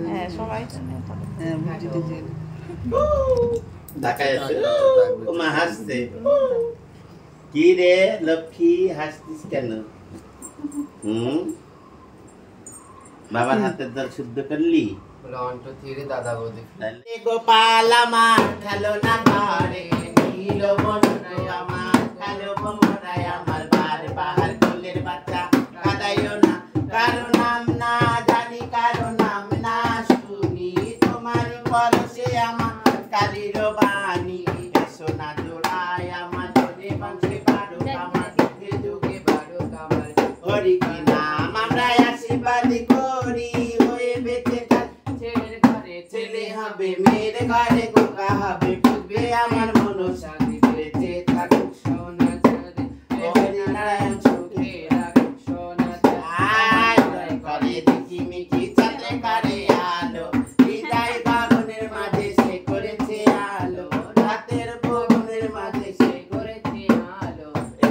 হ্যাঁ সবাই ঢাকায় আছে ও মা হাসছে কি রে লক্ষ্মী হাসছিস কেন বাবার হাতের জল শুদ্ধ করলি দাদা বৌদি গোপাল আমার খেলো না ঘরে নীল বনরায় আমার খেলো বনরায় আমার বার বাহার ফুলের বাচ্চা কাদাইও না কারো নাম না জানি কারো নাম না শুনি তোমার পরশে আমার কালির বাণী সোনা জোড়ায় আমার ধরে বংশে বারো আমার যুগে যুগে বারো কামার হরি কি নাম আমরা আশীর্বাদ করি হয়ে বেঁচে ছেলের ঘরে ছেলে হবে মেয়ের ঘরে কোকা হবে বুঝবে আমার মনসাদি বেঁচে থাকুক সোনা চাঁদে হরি নারায়ণ সুখে রাখুক সোনা চাঁদে করে দিকি মিকি চাঁদে করে আলো হৃদয় বাগানের মাঝে সে করেছে আলো রাতের বনের মাঝে সে করেছে আলো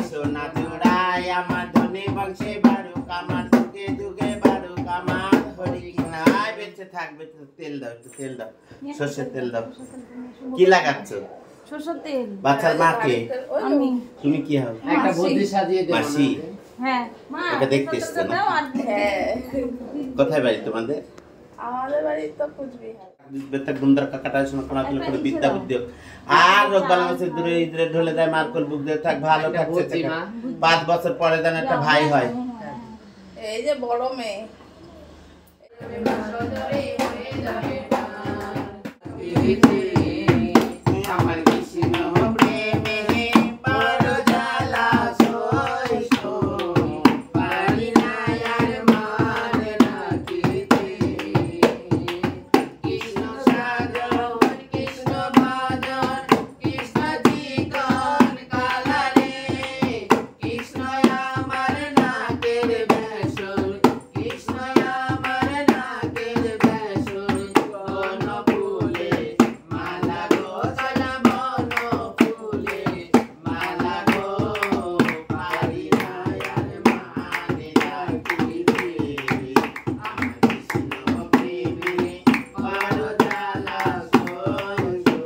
সোনা জোড়ায় আমার ধনে বংশে বারো কামার যুগে যুগে বারো কামার হরি কি নাই বেঁচে থাকবে তেল দাও একটু তেল দাও সর্ষের তেল দাও কি লাগাচ্ছ সরষের তেল বাচ্চার মাকে আমি তুমি কি হবে একটা বুদ্ধি সাজিয়ে দেব মাসি হ্যাঁ মা ওকে দেখতে এসছো না হ্যাঁ কোথায় বাড়ি তোমাদের আমাদের বাড়ি তো কুচবিহার বেতা গুন্দার কাকাটা শোনা কোনা করে বিদ্যা বুদ্ধি আর রোগবাল মাসে দূরে ইদরে ঢলে দেয় মারকল বুক দিয়ে থাক ভালো থাকছে 5 বছর পরে যেন একটা ভাই হয় এই যে বড় মেয়ে আমার কৃষ্ণ প্রেমে বড় জ্বালা সইছো পারি না আর মান রাখিতে কৃষ্ণ সাধন কৃষ্ণ ভজন কৃষ্ণ চিকন কালা রে কৃষ্ণ আমার নাকের বেসন কৃষ্ণ আমার নাকের বেসন কোন ফুলে মালা গো সাজা বন ফুলে মালা গো পারি না আর মানে রাখিতে আমার কৃষ্ণ প্রেমে বড় জ্বালা সইছো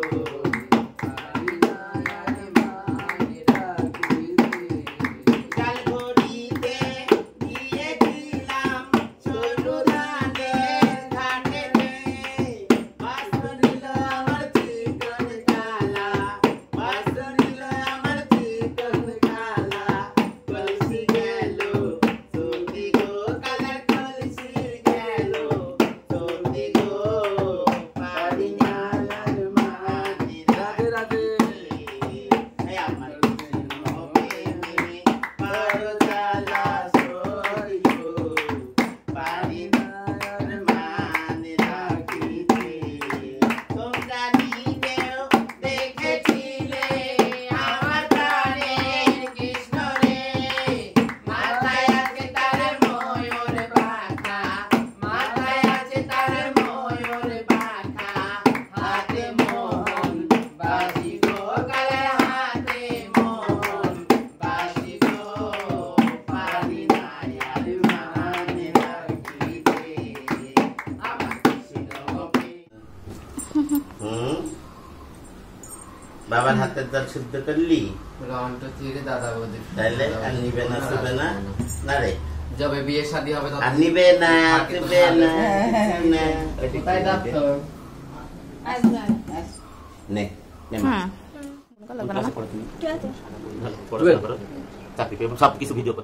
পারি না আর মানে রাখিতে কাল ঘড়িতে গিয়েছিলাম সরুধানের ঘাটেতে বাসর নিল আমার চিকন কালা বাসর নিল আমার চিকন কালা কলসি গেল সর্দি গো কালার কলসি গেল সর্দি গো পারি না আর মানে রাখিতে আমার কৃষ্ণ প্রেমে বড় জ্বালা সইছো পারি না আর মানে রাখিতে তোমরা নিজেও দেখেছিলে আমার প্রাণের কৃষ্ণ রে মাথায় আছে তার ময়ূর পাখা মাথায় আছে তার ময়ূর পাখা হাতে মোহন বাসি গো গলায় হাতে মোহন বাসি গো পারি না আর মানে রাখিতে আমার কৃষ্ণ বাবার হাতের জল শুদ্ধ করলি রন্টো চিড়ে দাদা বৌদি তাইলে আর নিবে না শুবে না না রে যবে বিয়ে শাদী হবে আর নিবে না শুবে না কোথায় যাচ্ছ নে নে মা সব কিছু ভিডিও কর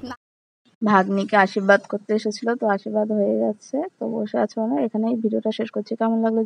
ভাগ্নিকে আশীর্বাদ করতে এসেছিল তো আশীর্বাদ হয়ে গেছে তো বসে আছে এখানেই ভিডিওটা শেষ করছি কেমন লাগলো